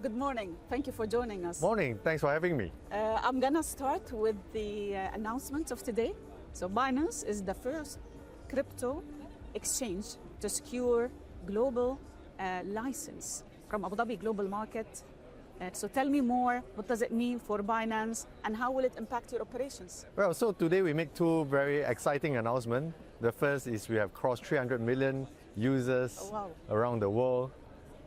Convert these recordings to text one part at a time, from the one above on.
Good morning. Thank you for joining us. Morning. Thanks for having me. I'm going to start with the announcement of today. So Binance is the first crypto exchange to secure global license from Abu Dhabi Global Market. So tell me more, what does it mean for Binance and how will it impact your operations? Well, so today we make two very exciting announcements. The first is we have crossed 300 million users around the world.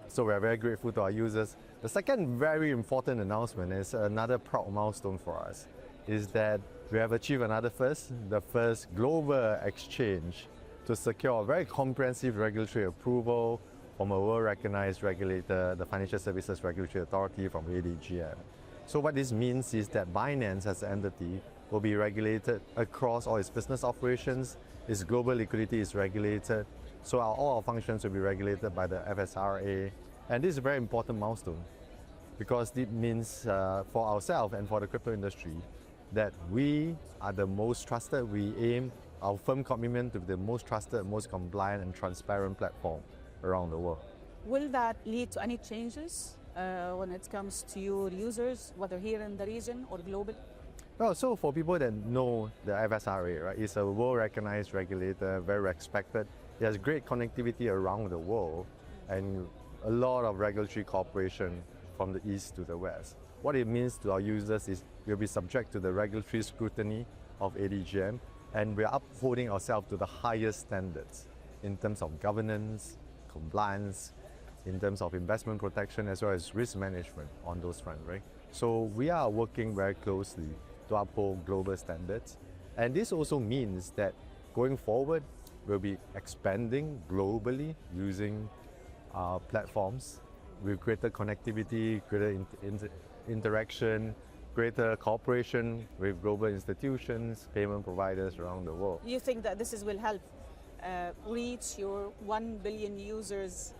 So we are very grateful to our users. The second very important announcement is another proud milestone for us, is that we have achieved another first, the first global exchange to secure a very comprehensive regulatory approval from a world-recognized regulator, the Financial Services Regulatory Authority from ADGM. So what this means is that Binance as an entity will be regulated across all its business operations, its global liquidity is regulated, so all our functions will be regulated by the FSRA. And this is a very important milestone because it means for ourselves and for the crypto industry that we are the most trusted. We aim our firm commitment to be the most trusted, most compliant and transparent platform around the world. Will that lead to any changes when it comes to your users, whether here in the region or globally? Well, so for people that know the FSRA, right, it's a world-recognized regulator, very respected. It has great connectivity around the world and a lot of regulatory cooperation from the east to the west. What it means to our users is we'll be subject to the regulatory scrutiny of ADGM, and we're upholding ourselves to the highest standards in terms of governance, compliance, in terms of investment protection, as well as risk management on those fronts, right? So we are working very closely to uphold global standards. And this also means that going forward, we'll be expanding globally using platforms with greater connectivity, greater interaction, greater cooperation with global institutions, payment providers around the world. You think that this will help reach your 1 billion users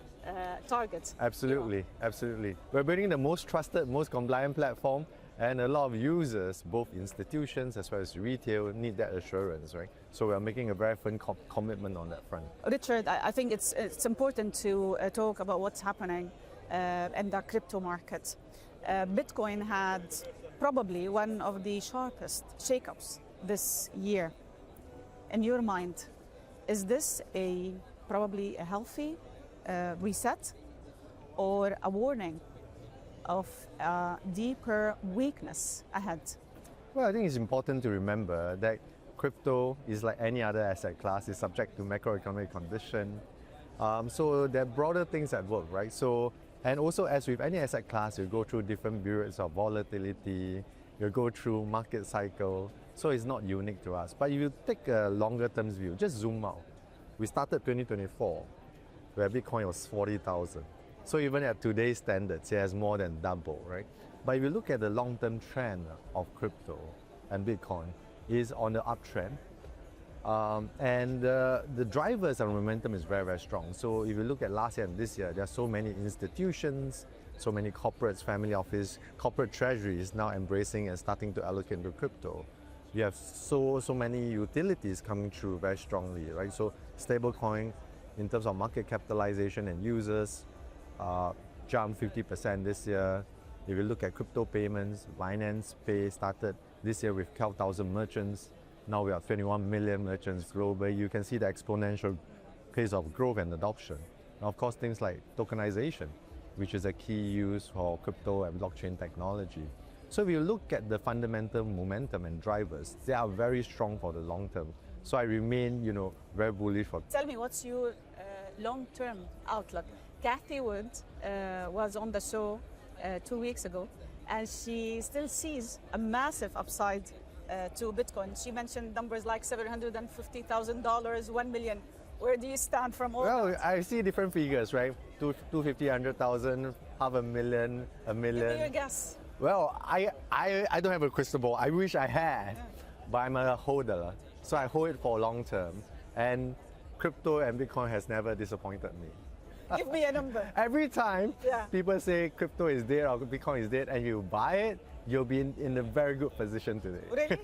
target? Absolutely, absolutely. We're building the most trusted, most compliant platform, and a lot of users, both institutions as well as retail, need that assurance, right? So we're making a very firm commitment on that front. Richard, I think it's important to talk about what's happening in the crypto market. Bitcoin had probably one of the sharpest shakeups this year. In your mind, is this probably a healthy reset or a warning of a deeper weakness ahead? Well, I think it's important to remember that crypto is like any other asset class, is subject to macroeconomic condition. So there are broader things at work, right? So, and also as with any asset class, you go through different periods of volatility, you go through market cycle, so it's not unique to us. But if you take a longer term view, just zoom out. We started 2024, where Bitcoin was 40,000. So even at today's standards, it has more than double, right? But if you look at the long-term trend of crypto and Bitcoin, is on the uptrend. And the drivers and momentum is very, very strong. So if you look at last year and this year, there are so many institutions, so many corporates, family office, corporate treasuries now embracing and starting to allocate into crypto. You have so many utilities coming through very strongly, right? So stablecoin, in terms of market capitalization and users, jumped 50% this year. If you look at crypto payments, Binance Pay started this year with 12,000 merchants. Now we have 21 million merchants globally. You can see the exponential pace of growth and adoption. And of course, things like tokenization, which is a key use for crypto and blockchain technology. So if you look at the fundamental momentum and drivers, they are very strong for the long term. So I remain, very bullish for. Tell me, what's your long-term outlook? Kathy Wood was on the show 2 weeks ago, and she still sees a massive upside to Bitcoin. She mentioned numbers like $750,000, 1 million. Where do you stand from all Well, that? I see different figures, right? 250, 100,000, half a million, a million. Give me your guess. Well, I don't have a crystal ball. I wish I had, but I'm a holder. So I hold it for long term. And crypto and Bitcoin has never disappointed me. Give me a number. Every time people say crypto is dead or Bitcoin is dead and you buy it, you'll be in a very good position today. Really?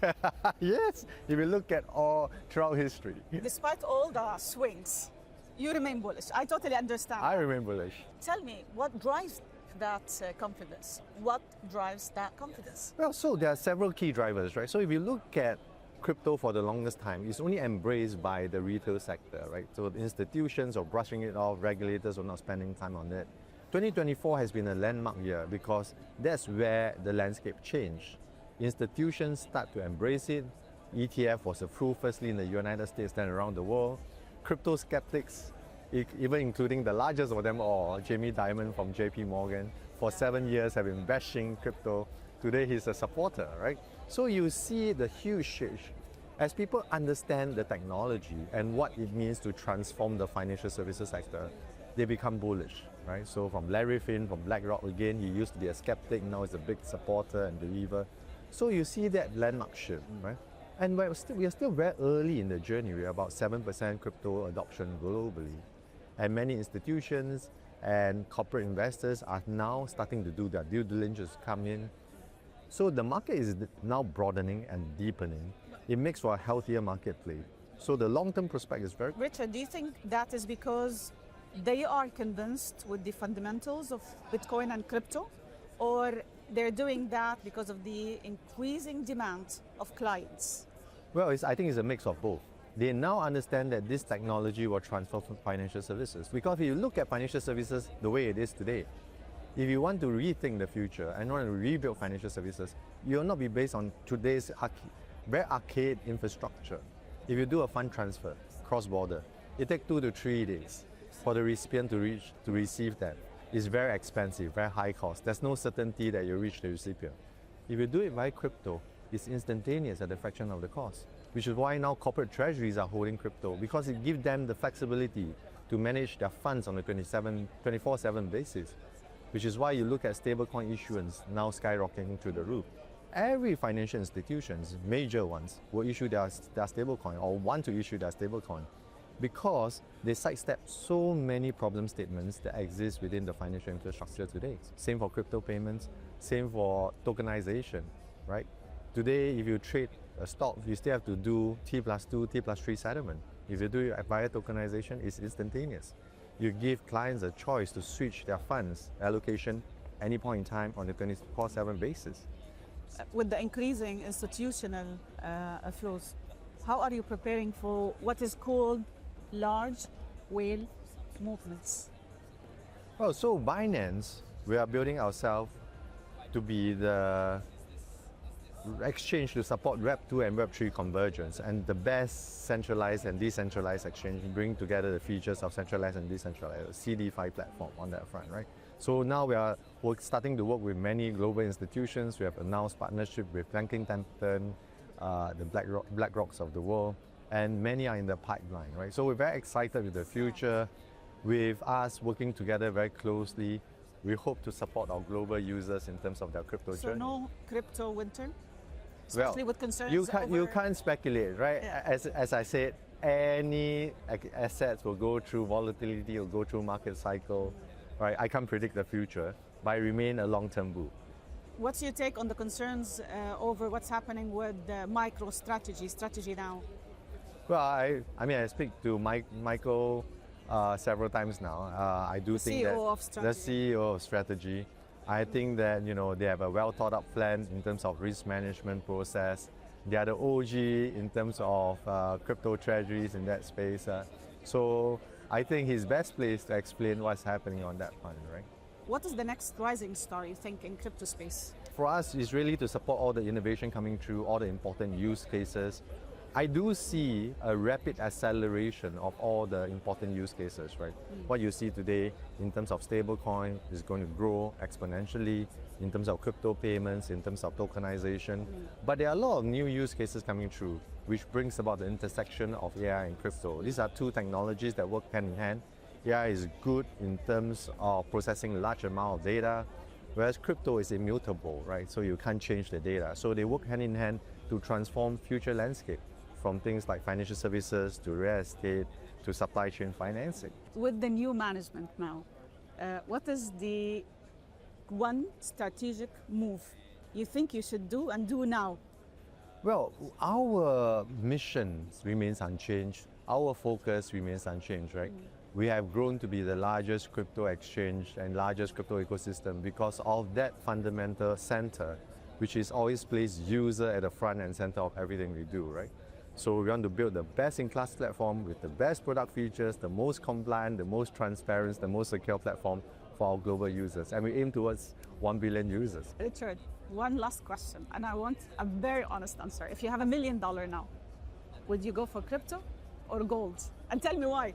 Yes, if you look at all throughout history. Despite all the swings, you remain bullish. I totally understand. I remain bullish. Tell me, what drives that confidence? What drives that confidence? Well, so there are several key drivers, right? So if you look at crypto for the longest time, it's only embraced by the retail sector, right? So the institutions are brushing it off, regulators are not spending time on it. 2024 has been a landmark year because that's where the landscape changed. Institutions start to embrace it. ETF was approved firstly in the United States, then around the world. Crypto skeptics, even including the largest of them all, Jamie Dimon from JP Morgan, for 7 years have been bashing crypto. Today he's a supporter, right? So you see the huge shift. As people understand the technology and what it means to transform the financial services sector, they become bullish, right? So from Larry Finn, from BlackRock again, he used to be a skeptic, now he's a big supporter and believer. So you see that landmark shift, right? And we are still very early in the journey. We're about 7% crypto adoption globally. And many institutions and corporate investors are now starting to do their due diligence, come in. So the market is now broadening and deepening. It makes for a healthier marketplace. So the long-term prospect is very... Richard, do you think that is because they are convinced with the fundamentals of Bitcoin and crypto, or they're doing that because of the increasing demand of clients? Well, I think it's a mix of both. They now understand that this technology will transform financial services. Because if you look at financial services the way it is today, if you want to rethink the future and want to rebuild financial services, you will not be based on today's very arcade infrastructure. If you do a fund transfer cross-border, it takes 2 to 3 days for the recipient to receive that. It's very expensive, very high cost. There's no certainty that you reach the recipient. If you do it by crypto, it's instantaneous at a fraction of the cost, which is why now corporate treasuries are holding crypto, because it gives them the flexibility to manage their funds on a 24/7 basis, which is why you look at stablecoin issuance now skyrocketing through the roof. Every financial institutions, major ones, will issue their stablecoin or want to issue their stablecoin because they sidestep so many problem statements that exist within the financial infrastructure today. Same for crypto payments, same for tokenization, right? Today, if you trade a stock, you still have to do T+2, T+3 settlement. If you do it via tokenization, it's instantaneous. You give clients a choice to switch their funds allocation any point in time on a 24/7 basis. With the increasing institutional flows, how are you preparing for what is called large whale movements? Well, so Binance, we are building ourselves to be the exchange to support Web 2 and Web 3 convergence, and the best centralized and decentralized exchange, bring together the features of centralized and decentralized, CDFI platform on that front, right? So now we're starting to work with many global institutions. We have announced partnership with Franklin Templeton, the BlackRocks of the world, and many are in the pipeline, right? So we're very excited with the future. With us working together very closely, we hope to support our global users in terms of their crypto journey. So no crypto winter? Especially with concerns you can't speculate, right? Yeah. As I said, any assets will go through volatility, will go through market cycle, right? I can't predict the future, but I remain a long-term bull. What's your take on the concerns over what's happening with the strategy now? Well, I speak to Michael several times now. I do think that the CEO of strategy, I think that they have a well thought out plan in terms of risk management process. They are the OG in terms of crypto treasuries in that space. So I think he's best placed to explain what's happening on that front, right? What is the next rising star, you think, in crypto space? For us, it's really to support all the innovation coming through, all the important use cases. I do see a rapid acceleration of all the important use cases, right? What you see today in terms of stablecoin is going to grow exponentially, in terms of crypto payments, in terms of tokenization. But there are a lot of new use cases coming through, which brings about the intersection of AI and crypto. These are two technologies that work hand in hand. AI is good in terms of processing large amount of data, whereas crypto is immutable, right? So you can't change the data. So they work hand in hand to transform future landscape, from things like financial services to real estate to supply chain financing. With the new management now, what is the one strategic move you think you should do and do now? Well, our mission remains unchanged. Our focus remains unchanged, right? we have grown to be the largest crypto exchange and largest crypto ecosystem because of that fundamental center, which is always place user at the front and center of everything we do, right? So we want to build the best-in-class platform with the best product features, the most compliant, the most transparent, the most secure platform for our global users. And we aim towards 1 billion users. Richard, one last question, and I want a very honest answer. If you have $1 million now, would you go for crypto or gold? And tell me why.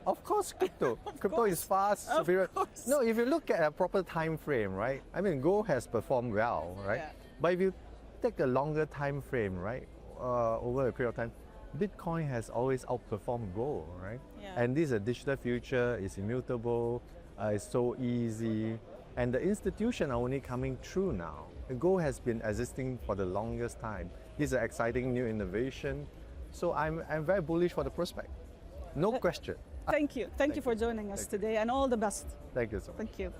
Of course, crypto. Crypto course. is fast. Of course. No, if you look at a proper time frame, right? I mean, gold has performed well, right? Yeah. But if you take a longer time frame, right, over a period of time, Bitcoin has always outperformed gold, right? Yeah. And this is a digital future. It's immutable. It's so easy, and the institutions are only coming through now. The gold has been existing for the longest time. This is an exciting new innovation. So I'm very bullish for the prospect. No question. Thank you. Thank you for joining us today, and all the best. Thank you so much. Thank you.